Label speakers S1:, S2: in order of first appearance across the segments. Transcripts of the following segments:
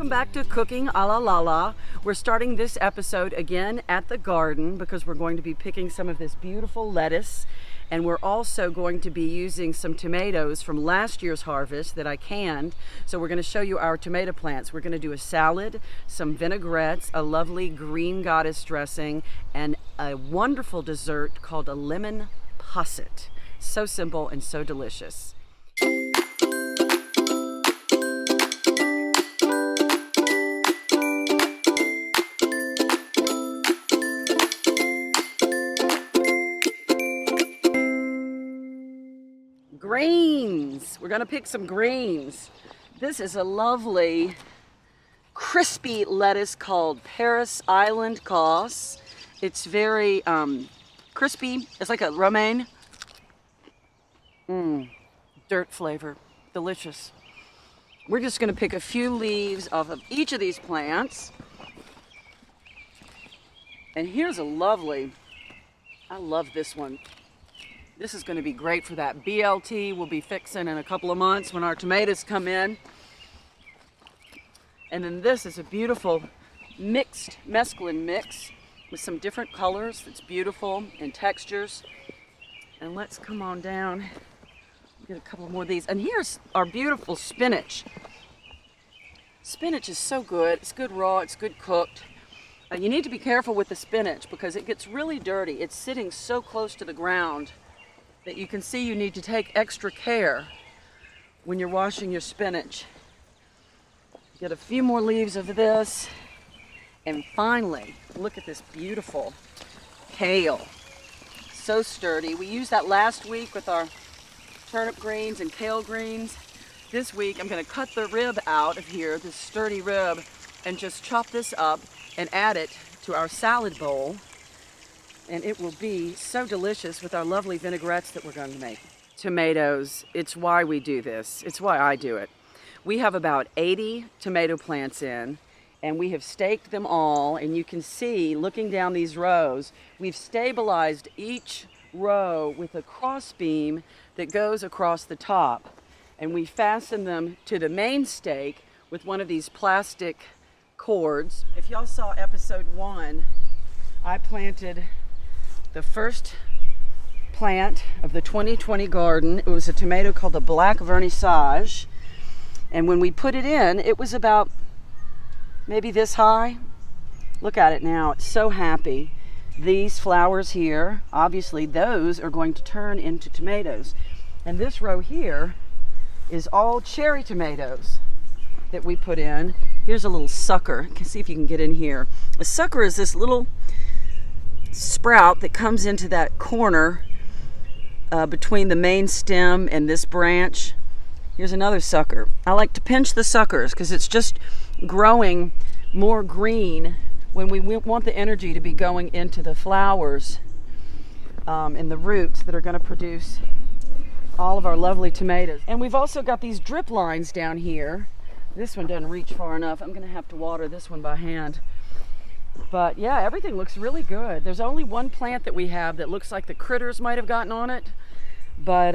S1: Welcome back to Cooking Ala LaLa. We're starting this episode again at the garden because we're going to be picking some of this beautiful lettuce, and we're also going to be using some tomatoes from last year's harvest that I canned. So we're going to show you our tomato plants. We're going to do a salad, some vinaigrettes, a lovely green goddess dressing, and a wonderful dessert called a lemon posset. So simple and so delicious. Greens. We're going to pick some greens. This is a lovely crispy lettuce called Paris Island Cos. It's very crispy. It's like a romaine. Dirt flavor. Delicious. We're just going to pick a few leaves off of each of these plants. And here's a lovely, I love this one. This is going to be great for that BLT we'll be fixing in a couple of months when our tomatoes come in. And then this is a beautiful mixed mesclun mix with some different colors. It's beautiful and textures. And let's come on down, get a couple more of these. And here's our beautiful spinach. Spinach is so good. It's good raw, it's good cooked. You need to be careful with the spinach because it gets really dirty. It's sitting so close to the ground that you can see you need to take extra care when you're washing your spinach. Get a few more leaves of this. And finally, look at this beautiful kale. So sturdy. We used that last week with our turnip greens and kale greens. This week I'm going to cut the rib out of here, this sturdy rib, and just chop this up and add it to our salad bowl. And it will be so delicious with our lovely vinaigrettes that we're going to make. Tomatoes, it's why we do this. It's why I do it. We have about 80 tomato plants in, and we have staked them all. And you can see, looking down these rows, we've stabilized each row with a cross beam that goes across the top. And we fasten them to the main stake with one of these plastic cords. If y'all saw episode 1, I planted the first plant of the 2020 garden. It was a tomato called the Black Vernissage. And when we put it in, it was about maybe this high. Look at it now. It's so happy. These flowers here, obviously those are going to turn into tomatoes. And this row here is all cherry tomatoes that we put in. Here's a little sucker. See if you can get in here. A sucker is this little sprout that comes into that corner between the main stem and this branch. Here's another sucker. I like to pinch the suckers because it's just growing more green when we want the energy to be going into the flowers and the roots that are going to produce all of our lovely tomatoes. And we've also got these drip lines down here. This one doesn't reach far enough. I'm going to have to water this one by hand. But yeah, everything looks really good. There's only one plant that we have that looks like the critters might have gotten on it. But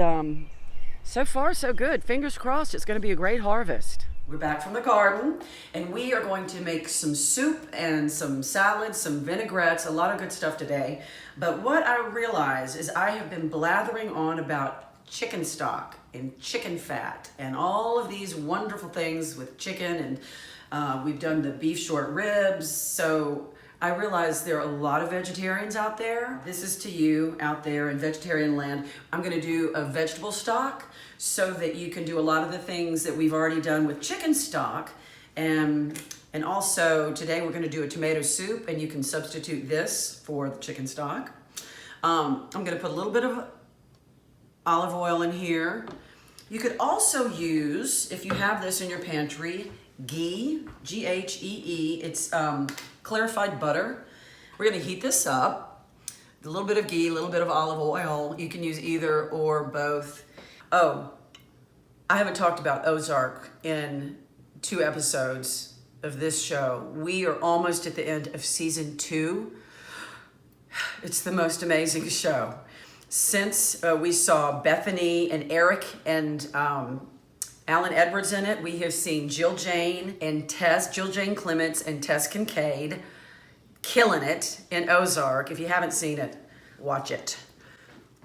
S1: so far, so good. Fingers crossed, it's going to be a great harvest. We're back from the garden, and we are going to make some soup and some salads, some vinaigrettes, a lot of good stuff today. But what I realize is I have been blathering on about chicken stock and chicken fat and all of these wonderful things with chicken, and we've done the beef short ribs. So I realize there are a lot of vegetarians out there. This is to you out there in vegetarian land. I'm gonna do a vegetable stock so that you can do a lot of the things that we've already done with chicken stock. And also today we're gonna do a tomato soup, and you can substitute this for the chicken stock. I'm gonna put a little bit of olive oil in here. You could also use, if you have this in your pantry, ghee, G-H-E-E. It's clarified butter. We're gonna heat this up. A little bit of ghee, a little bit of olive oil. You can use either or both. Oh, I haven't talked about Ozark in 2 episodes of this show. We are almost at the end of season 2. It's the most amazing show. Since we saw Bethany and Eric and Alan Edwards in it. We have seen Jill Jane Clements and Tess Kincaid killing it in Ozark. If you haven't seen it, watch it.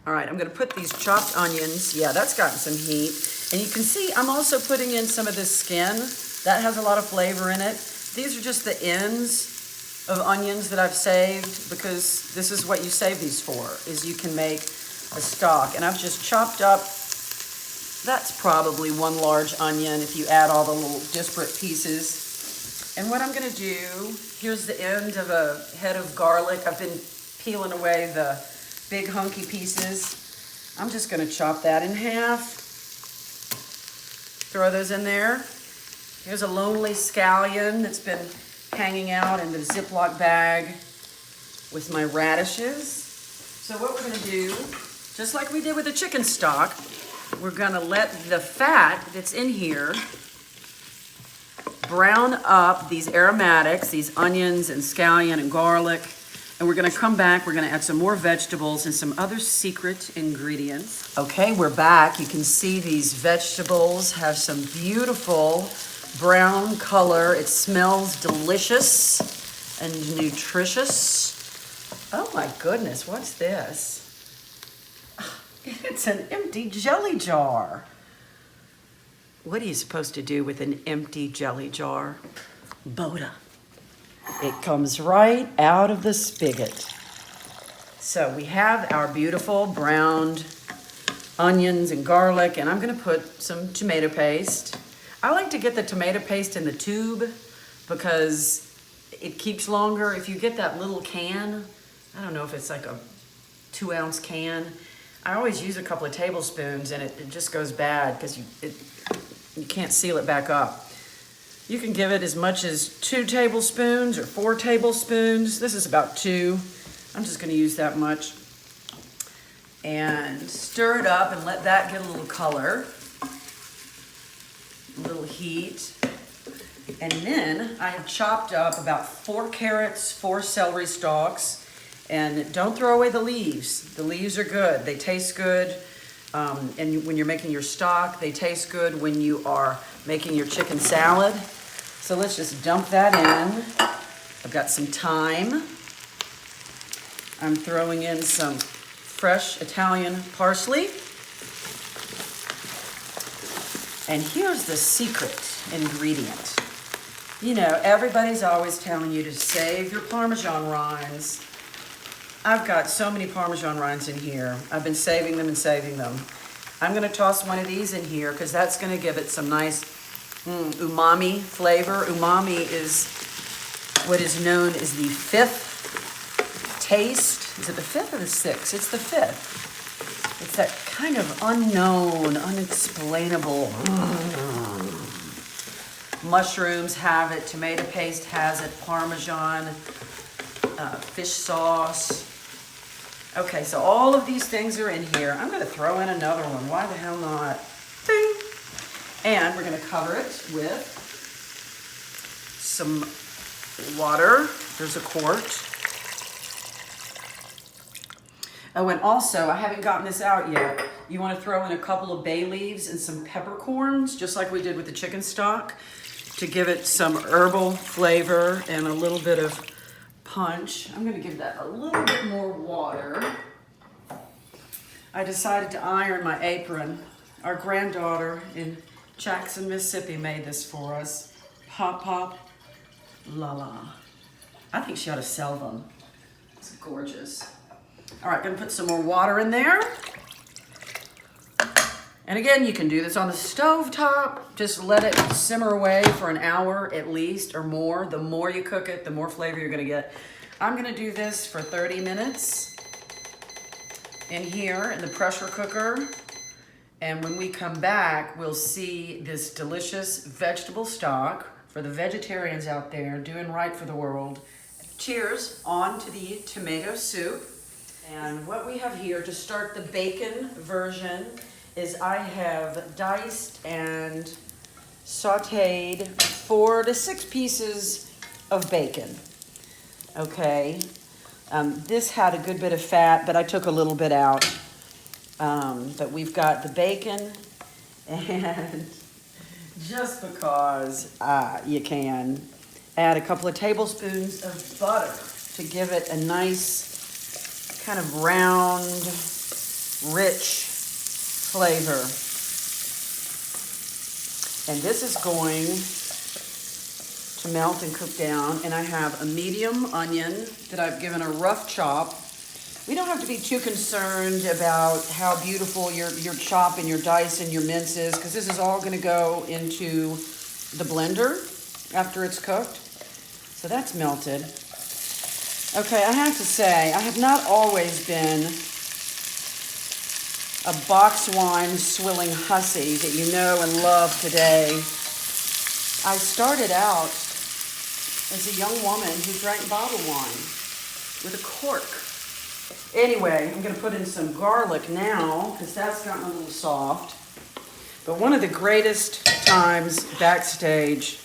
S1: All right, I'm gonna put these chopped onions. Yeah, that's gotten some heat. And you can see I'm also putting in some of this skin. That has a lot of flavor in it. These are just the ends of onions that I've saved because this is what you save these for, is you can make a stock. And I've just chopped up, that's probably one large onion if you add all the little disparate pieces. And what I'm gonna do, here's the end of a head of garlic. I've been peeling away the big hunky pieces. I'm just gonna chop that in half. Throw those in there. Here's a lonely scallion that's been hanging out in the Ziploc bag with my radishes. So what we're gonna do, just like we did with the chicken stock, we're gonna let the fat that's in here brown up these aromatics, these onions and scallion and garlic. And we're gonna come back, we're gonna add some more vegetables and some other secret ingredients. Okay, we're back. You can see these vegetables have some beautiful brown color. It smells delicious and nutritious. Oh my goodness, what's this? It's an empty jelly jar. What are you supposed to do with an empty jelly jar? Boda. It comes right out of the spigot. So we have our beautiful browned onions and garlic, and I'm gonna put some tomato paste. I like to get the tomato paste in the tube because it keeps longer. If you get that little can, I don't know if it's like a 2-ounce can, I always use a couple of tablespoons and it just goes bad because you can't seal it back up. You can give it as much as 2 tablespoons or 4 tablespoons. This is about 2. I'm just gonna use that much. And stir it up and let that get a little color, a little heat. And then I have chopped up about 4 carrots, 4 celery stalks, and don't throw away the leaves. The leaves are good, they taste good. And when you're making your stock, they taste good when you are making your chicken salad. So let's just dump that in. I've got some thyme. I'm throwing in some fresh Italian parsley. And here's the secret ingredient. You know, everybody's always telling you to save your Parmesan rinds. I've got so many Parmesan rinds in here. I've been saving them and saving them. I'm gonna toss one of these in here because that's gonna give it some nice umami flavor. Umami is what is known as the 5th taste. Is it the 5th or the 6th? It's the 5th. It's that kind of unknown, unexplainable. Mushrooms have it, tomato paste has it, Parmesan, fish sauce. Okay, so all of these things are in here. I'm gonna throw in another one. Why the hell not? Ding. And we're gonna cover it with some water. There's a quart. Oh, and also, I haven't gotten this out yet. You wanna throw in a couple of bay leaves and some peppercorns, just like we did with the chicken stock, to give it some herbal flavor and a little bit of punch. I'm gonna give that a little bit more water. I decided to iron my apron. Our granddaughter in Jackson, Mississippi made this for us. Pop, la. I think she ought to sell them. It's gorgeous. All right, gonna put some more water in there. And again, you can do this on the stove top. Just let it simmer away for an hour at least or more. The more you cook it, the more flavor you're gonna get. I'm gonna do this for 30 minutes in here in the pressure cooker. And when we come back, we'll see this delicious vegetable stock for the vegetarians out there doing right for the world. Cheers on to the tomato soup. And what we have here to start the bacon version is I have diced and sauteed 4 to 6 pieces of bacon. Okay, this had a good bit of fat, but I took a little bit out. But we've got the bacon and just because you can, add a couple of tablespoons of butter to give it a nice kind of round, rich flavor. And this is going to melt and cook down. And I have a medium onion that I've given a rough chop. We don't have to be too concerned about how beautiful your chop and your dice and your mince is, because this is all going to go into the blender after it's cooked. So that's melted. Okay, I have to say, I have not always been a box wine swilling hussy that you know and love today. I started out as a young woman who drank bottled wine with a cork. Anyway, I'm going to put in some garlic now because that's gotten a little soft. But one of the greatest times backstage,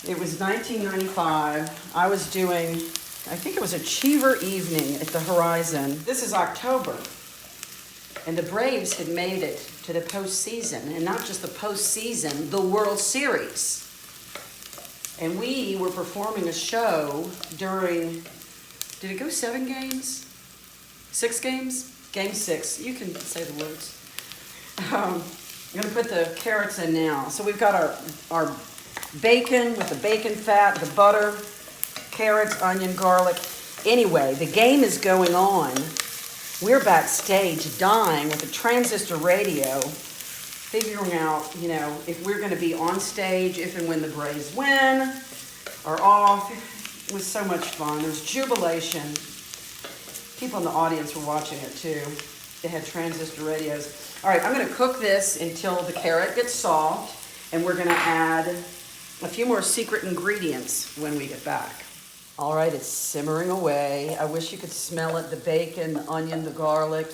S1: it was 1995. I was doing, I think it was a Cheever evening at the Horizon. This is October. And the Braves had made it to the postseason, and not just the postseason, the World Series. And we were performing a show during, did it go 7 games? 6 games? Game 6. You can say the words. I'm going to put the carrots in now. So we've got our bacon with the bacon fat, the butter, carrots, onion, garlic. Anyway, the game is going on. We're backstage dying with a transistor radio, figuring out, you know, if we're going to be on stage, if and when the Braves win or off. It was so much fun. There was jubilation. People in the audience were watching it too. They had transistor radios. All right, I'm going to cook this until the carrot gets soft, and we're going to add a few more secret ingredients when we get back. All right, it's simmering away. I wish you could smell it, the bacon, the onion, the garlic.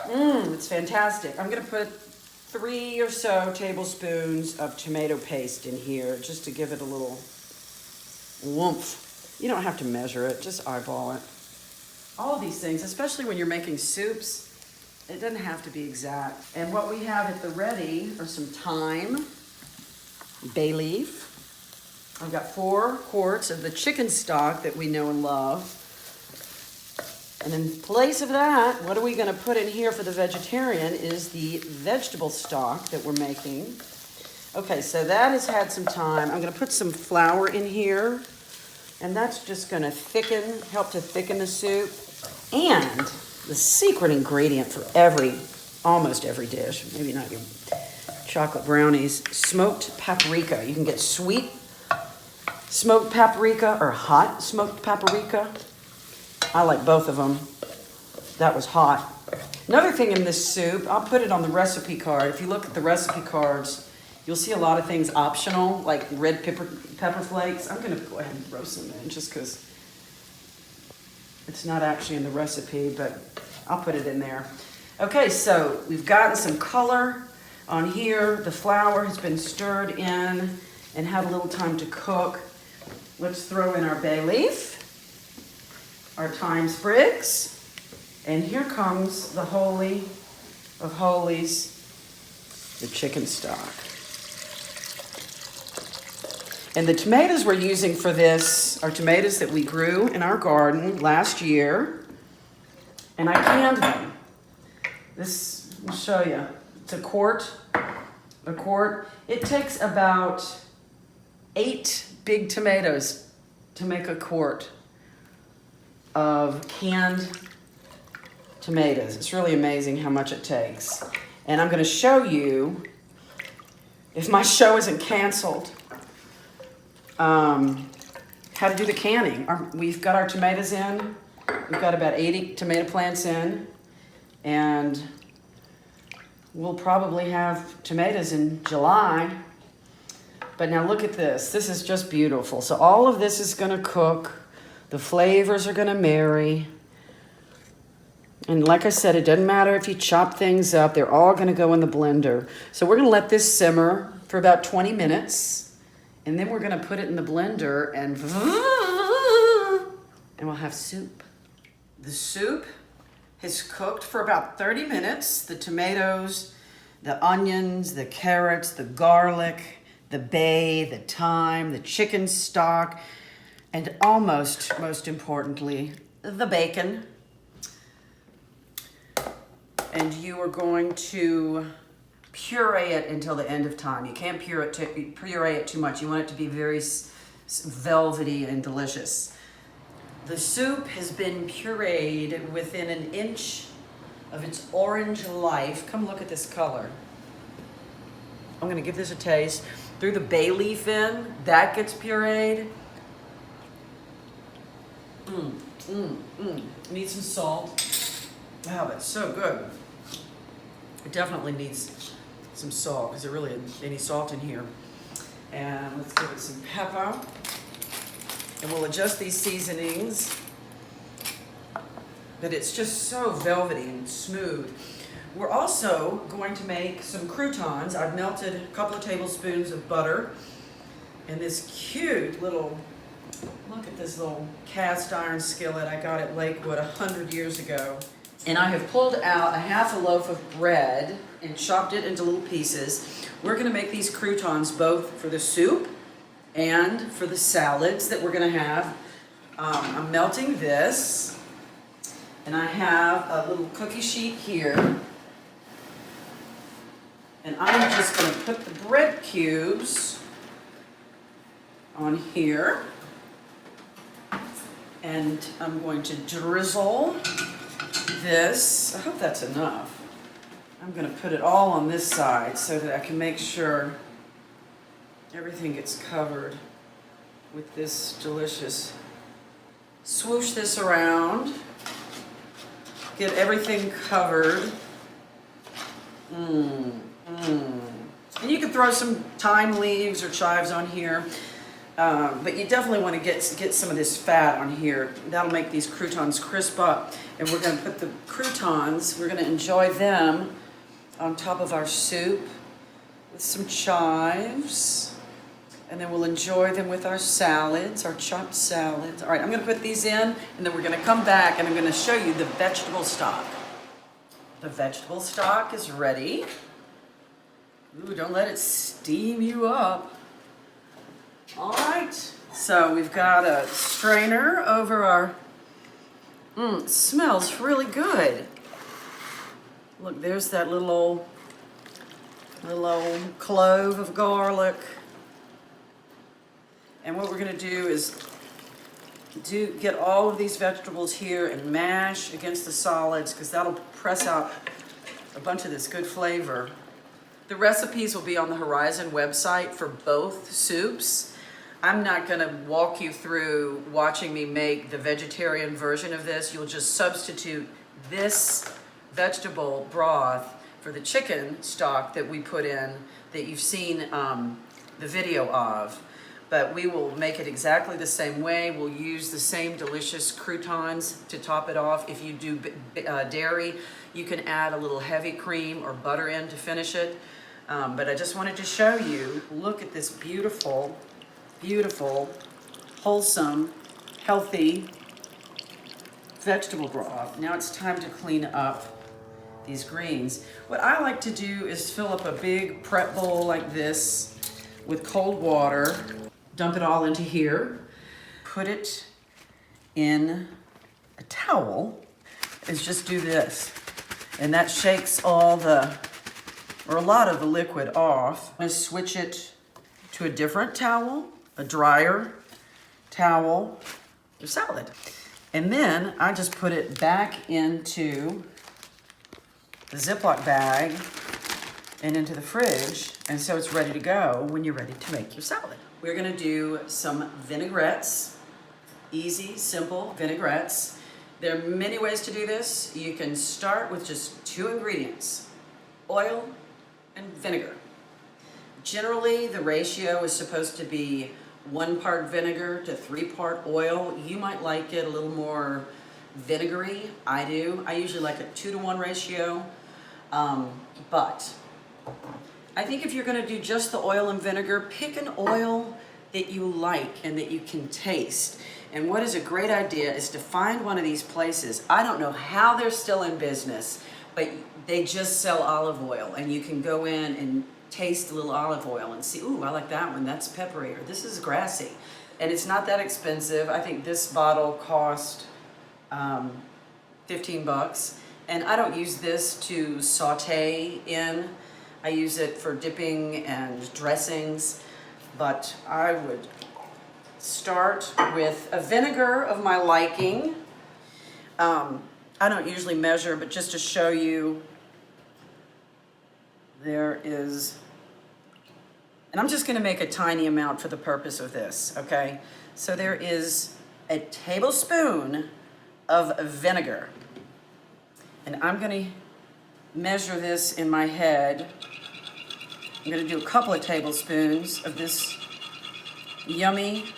S1: It's fantastic. I'm going to put 3 or so tablespoons of tomato paste in here just to give it a little woomph. You don't have to measure it, just eyeball it. All of these things, especially when you're making soups, it doesn't have to be exact. And what we have at the ready are some thyme, bay leaf. I've got 4 quarts of the chicken stock that we know and love. And in place of that, what are we going to put in here for the vegetarian is the vegetable stock that we're making. Okay, so that has had some time. I'm going to put some flour in here, and that's just going to help to thicken the soup. And the secret ingredient for almost every dish, maybe not your chocolate brownies, smoked paprika. You can get sweet smoked paprika or hot smoked paprika. I like both of them. That was hot. Another thing in this soup, I'll put it on the recipe card. If you look at the recipe cards, you'll see a lot of things optional, like red pepper flakes. I'm going to go ahead and throw some in just because it's not actually in the recipe, but I'll put it in there. Okay, so we've gotten some color on here. The flour has been stirred in and had a little time to cook. Let's throw in our bay leaf, our thyme sprigs, and here comes the holy of holies, the chicken stock. And the tomatoes we're using for this are tomatoes that we grew in our garden last year, and I canned them. This will show you. It's a quart. It takes about 8 big tomatoes to make a quart of canned tomatoes. It's really amazing how much it takes. And I'm going to show you, if my show isn't canceled, how to do the canning. We've got our tomatoes in. We've got about 80 tomato plants in. And we'll probably have tomatoes in July. But now look at this. This is just beautiful. So all of this is going to cook. The flavors are going to marry. And like I said, it doesn't matter if you chop things up. They're all going to go in the blender. So we're going to let this simmer for about 20 minutes. And then we're going to put it in the blender and we'll have soup. The soup has cooked for about 30 minutes. The tomatoes, the onions, the carrots, the garlic, the bay, the thyme, the chicken stock, and almost, most importantly, the bacon. And you are going to puree it until the end of time. You can't puree it too much. You want it to be very velvety and delicious. The soup has been pureed within an inch of its orange life. Come look at this color. I'm gonna give this a taste. Threw the bay leaf in, that gets pureed. Need some salt. Wow, that's so good. It definitely needs some salt because there really isn't any salt in here. And let's give it some pepper. And we'll adjust these seasonings. But it's just so velvety and smooth. We're also going to make some croutons. I've melted a couple of tablespoons of butter in this cute little, look at this little cast iron skillet I got at Lakewood 100 years ago. And I have pulled out a half a loaf of bread and chopped it into little pieces. We're gonna make these croutons both for the soup and for the salads that we're gonna have. I'm melting this, and I have a little cookie sheet here. And I'm just gonna put the bread cubes on here. And I'm going to drizzle this. I hope that's enough. I'm gonna put it all on this side so that I can make sure everything gets covered with this delicious. Swoosh this around. Get everything covered. And you can throw some thyme leaves or chives on here. But you definitely want to get some of this fat on here. That'll make these croutons crisp up. And we're going to put the croutons, we're going to enjoy them on top of our soup with some chives. And then we'll enjoy them with our salads, our chopped salads. All right, I'm going to put these in, and then we're going to come back and I'm going to show you the vegetable stock. The vegetable stock is ready. Ooh, don't let it steam you up. All right, so we've got a strainer over our, it smells really good. Look, there's that little old clove of garlic. And what we're gonna do is get all of these vegetables here and mash against the solids, because that'll press out a bunch of this good flavor. The recipes will be on the Horizon website for both soups. I'm not gonna walk you through watching me make the vegetarian version of this. You'll just substitute this vegetable broth for the chicken stock that we put in, that you've seen the video of. But we will make it exactly the same way. We'll use the same delicious croutons to top it off. If you do dairy, you can add a little heavy cream or butter in to finish it. But I just wanted to show you, look at this beautiful, beautiful, wholesome, healthy vegetable broth. Now it's time to clean up these greens. What I like to do is fill up a big prep bowl like this with cold water, dump it all into here, put it in a towel, is just do this. And that shakes all the, or a lot of the liquid off. I'm gonna switch it to a different towel, a drier towel, your salad. And then I just put it back into the Ziploc bag and into the fridge, and so it's ready to go when you're ready to make your salad. We're gonna do some vinaigrettes, easy, simple vinaigrettes. There are many ways to do this. You can start with just 2 ingredients, oil and vinegar. Generally, the ratio is supposed to be 1 part vinegar to 3 part oil. You might like it a little more vinegary. I do. I usually like a 2-to-1 ratio. But I think if you're going to do just the oil and vinegar, pick an oil that you like and that you can taste. And what is a great idea is to find one of these places. I don't know how they're still in business, but they just sell olive oil, and you can go in and taste a little olive oil and see, ooh, I like that one, that's peppery, or this is grassy. And it's not that expensive. I think this bottle cost 15 bucks. And I don't use this to saute in. I use it for dipping and dressings. But I would start with a vinegar of my liking. I don't usually measure, but just to show you, there is, and I'm just going to make a tiny amount for the purpose of this, okay? So there is a tablespoon of vinegar. And I'm going to measure this in my head. I'm going to do a couple of tablespoons of this yummy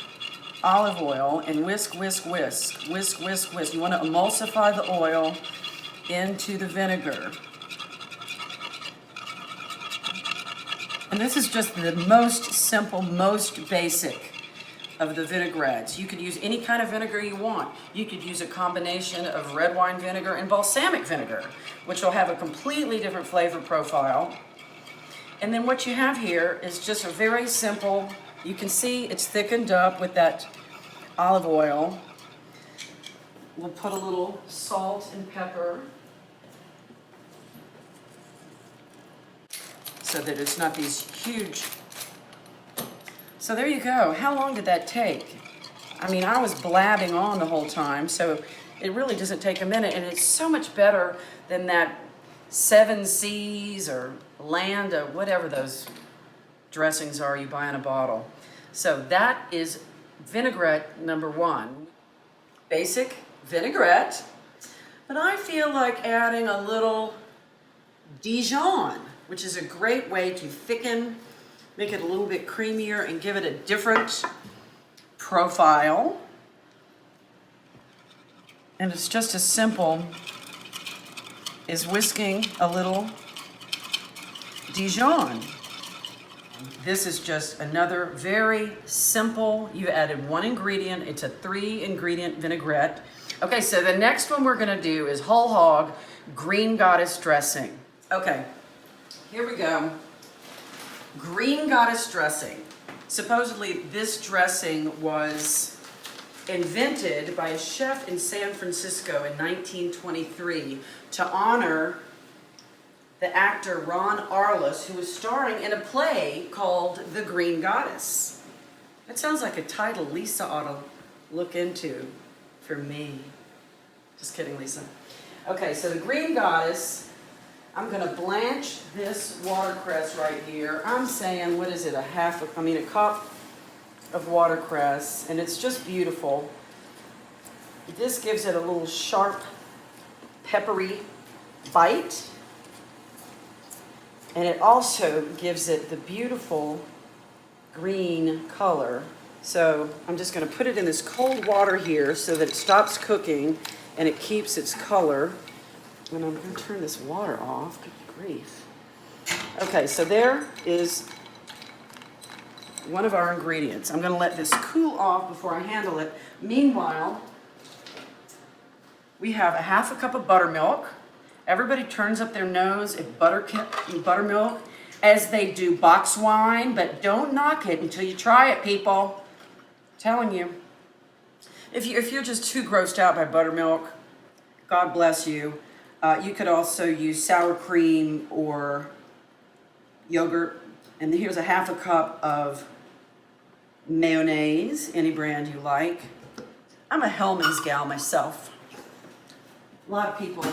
S1: olive oil and whisk, whisk, whisk, whisk, whisk, whisk. You want to emulsify the oil into the vinegar. And this is just the most simple, most basic of the vinaigrettes. You could use any kind of vinegar you want. You could use a combination of red wine vinegar and balsamic vinegar, which will have a completely different flavor profile. And then what you have here is just a very simple, you can see it's thickened up with that olive oil. We'll put a little salt and pepper so that it's not these huge. So there you go. How long did that take? I mean, I was blabbing on the whole time, so it really doesn't take a minute, and it's so much better than that 7 C's or Landa, whatever those dressings are you buy in a bottle. So that is vinaigrette number 1. Basic vinaigrette, but I feel like adding a little Dijon, which is a great way to thicken, make it a little bit creamier and give it a different profile. And it's just as simple as whisking a little Dijon. This is just another very simple, you've added 1 ingredient, it's a 3-ingredient vinaigrette. Okay, so the next one we're gonna do is whole hog green goddess dressing. Okay, here we go. Green goddess dressing. Supposedly this dressing was invented by a chef in San Francisco in 1923 to honor the actor Ron Arliss, who was starring in a play called The Green Goddess. That sounds like a title Lisa ought to look into for me. Just kidding, Lisa. Okay, so the Green Goddess, I'm gonna blanch this watercress right here. I'm saying, what is it, a cup of watercress, and it's just beautiful. This gives it a little sharp, peppery bite, and it also gives it the beautiful green color. So I'm just gonna put it in this cold water here so that it stops cooking and it keeps its color. And I'm going to turn this water off. Good grief. Okay, so there is one of our ingredients. I'm going to let this cool off before I handle it. Meanwhile, we have a half a cup of buttermilk. Everybody turns up their nose at buttermilk as they do box wine, but don't knock it until you try it, people. I'm telling you. If you're just too grossed out by buttermilk, God bless you. You could also use sour cream or yogurt. And here's a half a cup of mayonnaise, any brand you like. I'm a Hellmann's gal myself. A lot of people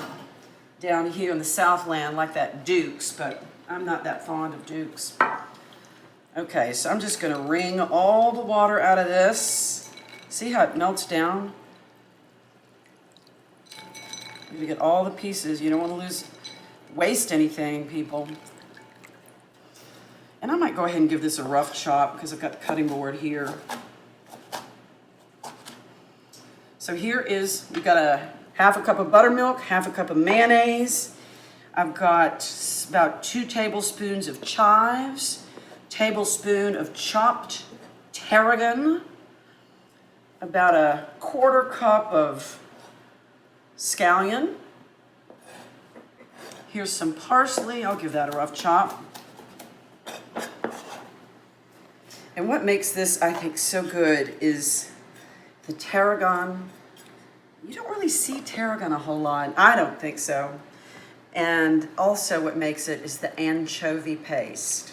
S1: down here in the Southland like that Duke's, but I'm not that fond of Duke's. Okay, so I'm just gonna wring all the water out of this. See how it melts down? You get all the pieces. You don't want to waste anything, people. And I might go ahead and give this a rough chop because I've got the cutting board here. So here is, we've got a half a cup of buttermilk, half a cup of mayonnaise. I've got about 2 tablespoons of chives, tablespoon of chopped tarragon, about a 1/4 cup of scallion, Here's some parsley. I'll give that a rough chop. And what makes this, I think, so good is the taragon. You don't really see taragon a whole lot. I don't think so. And also what makes it is the anchovy paste.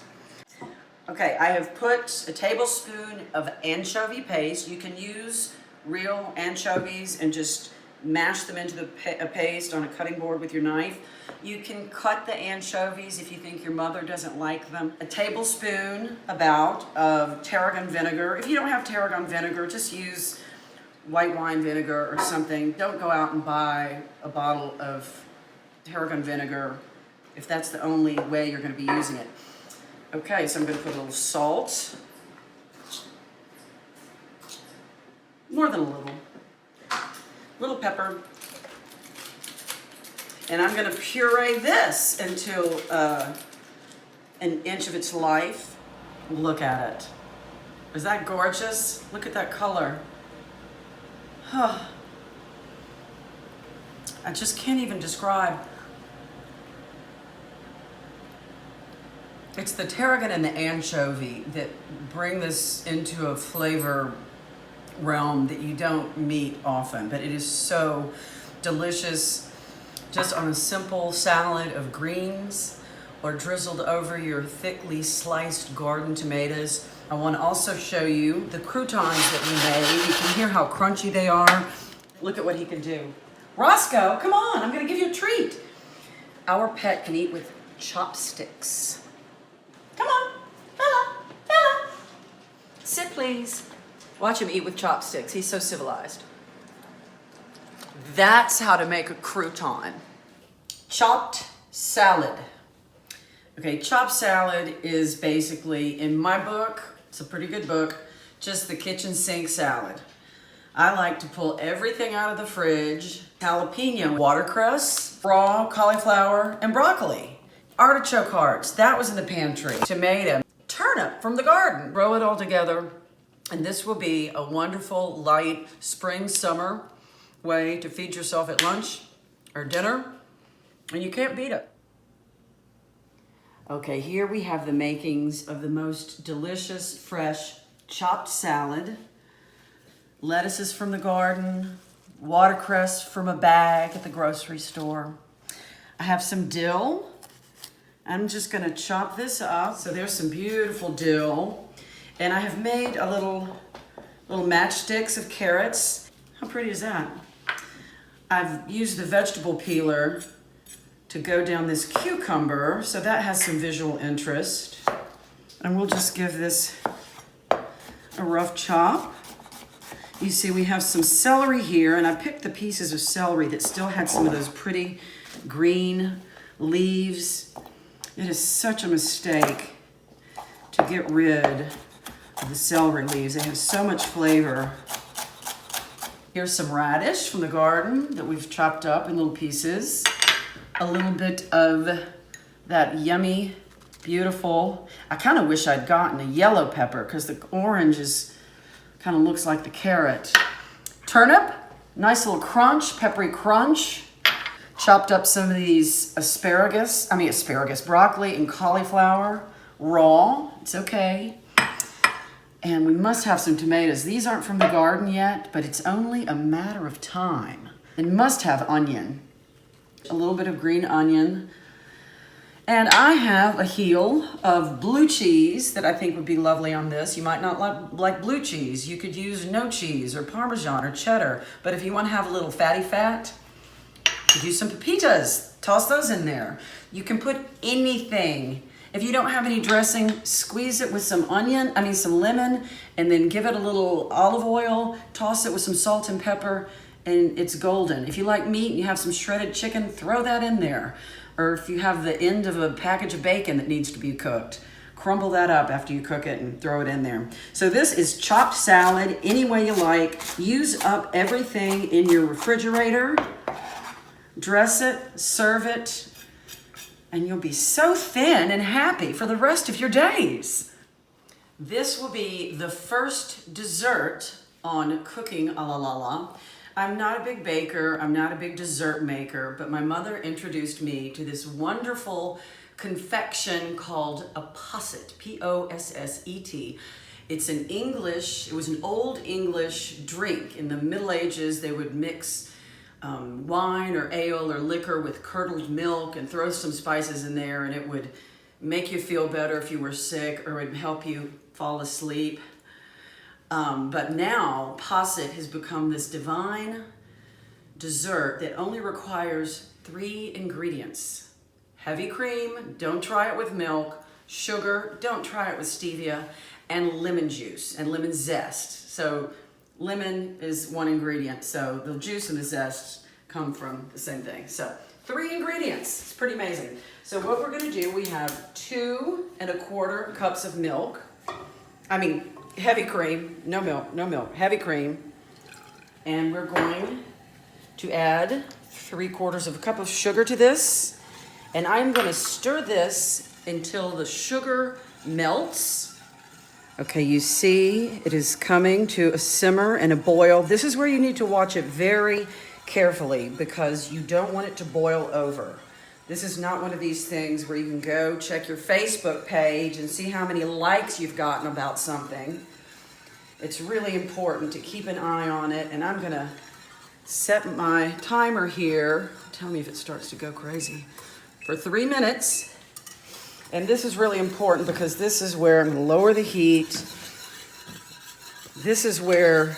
S1: Okay, I have put a tablespoon of anchovy paste. You can use real anchovies and just mash them into the paste on a cutting board with your knife. You can cut the anchovies if you think your mother doesn't like them. A tablespoon about of tarragon vinegar. If you don't have tarragon vinegar, just use white wine vinegar or something. Don't go out and buy a bottle of tarragon vinegar if that's the only way you're going to be using it. Okay, so I'm going to put a little salt. More than a little pepper. And I'm going to puree this until an inch of its life. Look at it. Is that gorgeous? Look at that color. I just can't even describe. It's the tarragon and the anchovy that bring this into a flavor realm that you don't meet often, but it is so delicious just on a simple salad of greens or drizzled over your thickly sliced garden tomatoes. I want to also show you the croutons that we made. You can hear how crunchy they are. Look at what he can do. Roscoe, come on, I'm going to give you a treat. Our pet can eat with chopsticks. Come on, Bella, Bella. Sit, please. Watch him eat with chopsticks. He's so civilized. That's how to make a crouton. Chopped salad. Okay, chopped salad is basically, in my book, it's a pretty good book, just the kitchen sink salad. I like to pull everything out of the fridge. Jalapeno, watercress, raw cauliflower, and broccoli. Artichoke hearts, that was in the pantry. Tomato, turnip from the garden. Throw it all together, and this will be a wonderful, light, spring, summer way to feed yourself at lunch or dinner, and you can't beat it. Okay, here we have the makings of the most delicious, fresh, chopped salad. Lettuces from the garden, watercress from a bag at the grocery store. I have some dill. I'm just gonna chop this up. So there's some beautiful dill. And I have made a little matchsticks of carrots. How pretty is that? I've used the vegetable peeler to go down this cucumber, so that has some visual interest. And we'll just give this a rough chop. You see we have some celery here, and I picked the pieces of celery that still had some of those pretty green leaves. It is such a mistake to get rid of the celery leaves. They have so much flavor. Here's some radish from the garden that we've chopped up in little pieces. A little bit of that yummy, beautiful, I kind of wish I'd gotten a yellow pepper because the orange is kind of looks like the carrot. Turnip, nice little crunch, peppery crunch. Chopped up some of these broccoli and cauliflower, raw, it's okay. And we must have some tomatoes. These aren't from the garden yet, but it's only a matter of time. And must have onion, a little bit of green onion. And I have a heel of blue cheese that I think would be lovely on this. You might not like blue cheese. You could use no cheese or Parmesan or cheddar. But if you want to have a little fatty fat, use some pepitas, toss those in there. You can put anything. If you don't have any dressing, squeeze it with some lemon, and then give it a little olive oil, toss it with some salt and pepper, and it's golden. If you like meat and you have some shredded chicken, throw that in there. Or if you have the end of a package of bacon that needs to be cooked, crumble that up after you cook it and throw it in there. So this is chopped salad, any way you like. Use up everything in your refrigerator. Dress it, serve it, and you'll be so thin and happy for the rest of your days. This will be the first dessert on Cooking Ala LaLa. I'm not a big baker, I'm not a big dessert maker, but my mother introduced me to this wonderful confection called a posset, P-O-S-S-E-T. It's an English, it was an old English drink. In the Middle Ages, they would mix wine or ale or liquor with curdled milk and throw some spices in there, and it would make you feel better if you were sick, or it would help you fall asleep. But now posset has become this divine dessert that only requires 3 ingredients. Heavy cream, don't try it with milk, sugar, don't try it with stevia, and lemon juice and lemon zest. So lemon is 1 ingredient, so the juice and the zest come from the same thing. So 3 ingredients, it's pretty amazing. So what we're gonna do, we have 2 1/4 cups of milk. Heavy cream, no milk, heavy cream. And we're going to add 3/4 cup of sugar to this. And I'm gonna stir this until the sugar melts. Okay, you see it is coming to a simmer and a boil. This is where you need to watch it very carefully because you don't want it to boil over. This is not one of these things where you can go check your Facebook page and see how many likes you've gotten about something. It's really important to keep an eye on it, and I'm gonna set my timer here. Tell me if it starts to go crazy. For 3 minutes. And this is really important because this is where I'm gonna lower the heat. This is where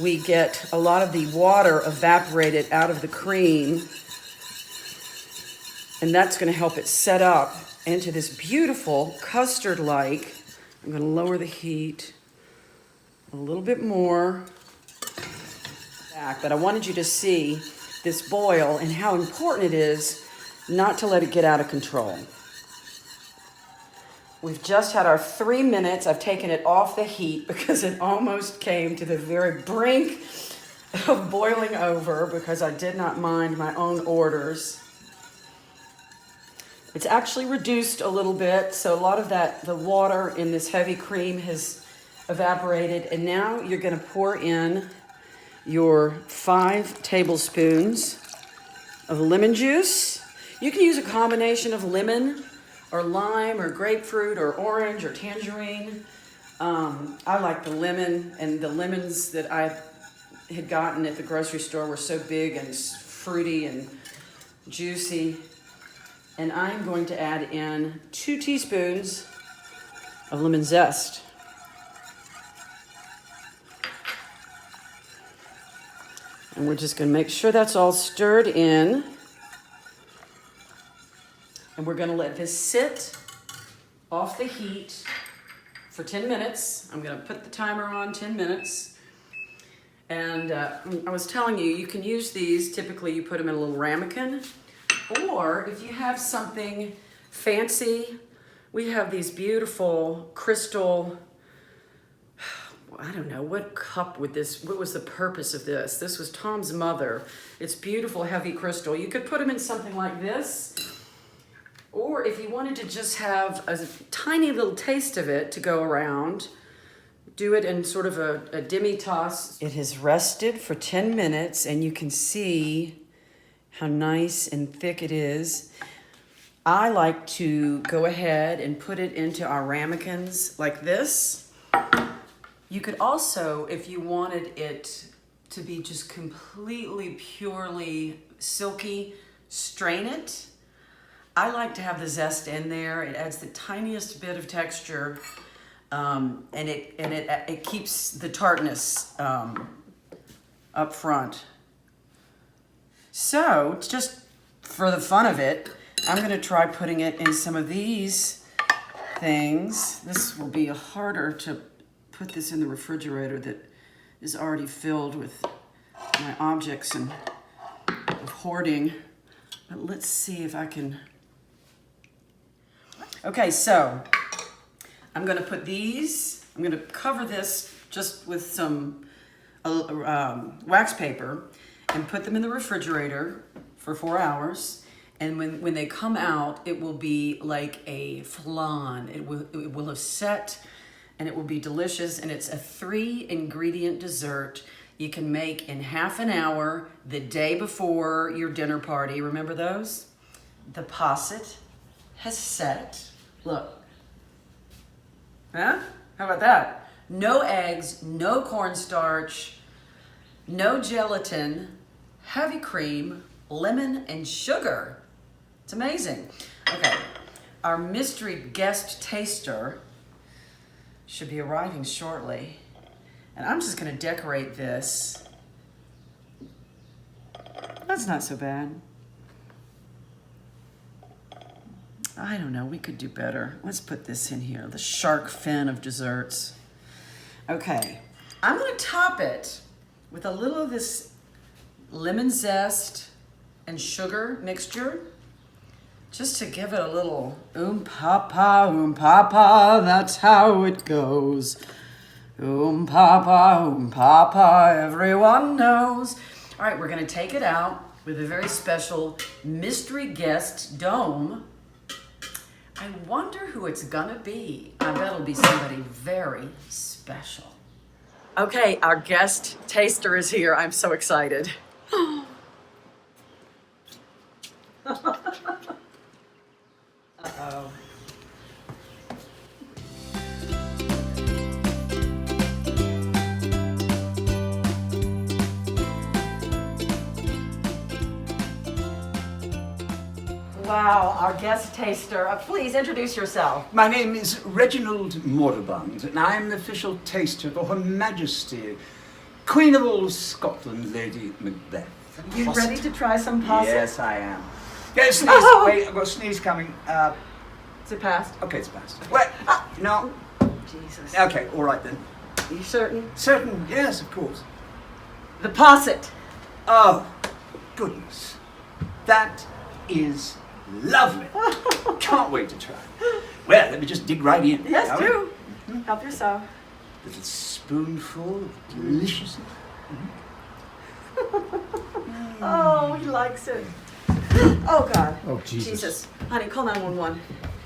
S1: we get a lot of the water evaporated out of the cream. And that's gonna help it set up into this beautiful custard-like. I'm gonna lower the heat a little bit more. But I wanted you to see this boil and how important it is not to let it get out of control. We've just had our 3 minutes. I've taken it off the heat because it almost came to the very brink of boiling over because I did not mind my own orders. It's actually reduced a little bit, so a lot of the water in this heavy cream has evaporated, and now you're gonna pour in your 5 tablespoons of lemon juice. You can use a combination of lemon or lime or grapefruit or orange or tangerine. I like the lemon, and the lemons that I had gotten at the grocery store were so big and fruity and juicy. And I'm going to add in 2 teaspoons of lemon zest. And we're just going to make sure that's all stirred in. And we're going to let this sit off the heat for 10 minutes. I'm going to put the timer on 10 minutes. And I was telling you, you can use these. Typically, you put them in a little ramekin. Or if you have something fancy, we have these beautiful crystal, I don't know, what cup would this, what was the purpose of this? This was Tom's mother. It's beautiful, heavy crystal. You could put them in something like this. Or if you wanted to just have a tiny little taste of it to go around, do it in sort of a demi-tasse. It has rested for 10 minutes and you can see how nice and thick it is. I like to go ahead and put it into our ramekins like this. You could also, if you wanted it to be just completely, purely silky, strain it. I like to have the zest in there. It adds the tiniest bit of texture, and it keeps the tartness up front. So, just for the fun of it, I'm gonna try putting it in some of these things. This will be harder to put this in the refrigerator that is already filled with my objects and of hoarding. But let's see if I can. Okay, so I'm gonna put these, I'm gonna cover this just with some wax paper and put them in the refrigerator for 4 hours. And when they come out, it will be like a flan. It will have set and it will be delicious. And it's a 3-ingredient dessert you can make in half an hour the day before your dinner party. Remember those? The posset has set. Look. Huh? How about that? No eggs, no cornstarch, no gelatin, heavy cream, lemon, and sugar. It's amazing. Okay, our mystery guest taster should be arriving shortly. And I'm just gonna decorate this. That's not so bad. I don't know, we could do better. Let's put this in here, the shark fin of desserts. Okay, I'm gonna top it with a little of this lemon zest and sugar mixture, just to give it a little papa, that's how it goes. Papa, everyone knows. All right, we're gonna take it out with a very special mystery guest dome. I wonder who it's gonna be. I bet it'll be somebody very special. Okay, our guest taster is here. I'm so excited. Uh-oh. Wow, our guest taster. Please introduce yourself.
S2: My name is Reginald Moribund, and I'm the official taster for Her Majesty, Queen of all Scotland, Lady Macbeth.
S1: You ready to try some posset?
S2: Yes, I am. Go sneeze.
S1: Oh.
S2: Wait, I've got a sneeze coming.
S1: Is it passed?
S2: Okay, it's passed. Wait, no.
S1: Jesus.
S2: Okay, all right then.
S1: Are you certain?
S2: Certain, yes, of course.
S1: The posset.
S2: Oh, goodness. That is lovely. Can't wait to try. Well, let me just dig right in.
S1: Yes,
S2: shall we?
S1: do. Help yourself.
S2: Little spoonful of delicious.
S1: Oh, he likes it. Oh, God.
S3: Oh, Jesus.
S1: Honey, call 911.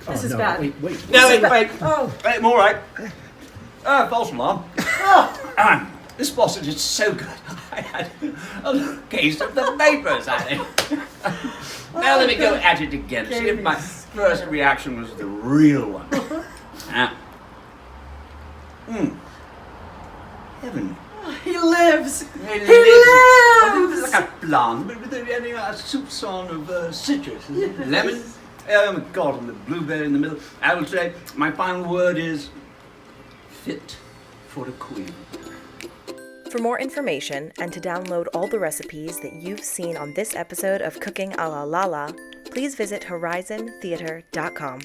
S1: This is
S3: no,
S1: bad.
S3: Wait.
S2: No, wait.
S1: Oh.
S2: Wait, I'm all right. False alarm. This posset is so good. I had a case of the papers at it. Now let me go at it again. See if my first reaction was the real one. Heavenly.
S1: He lives.
S2: He
S1: lives.
S2: It's like a plant, but with a soupçon of citrus. Yes. Lemon. Oh my God, and the blueberry in the middle. I will say my final word is fit for a queen.
S4: For more information and to download all the recipes that you've seen on this episode of Cooking Ala LaLa, please visit horizontheater.com.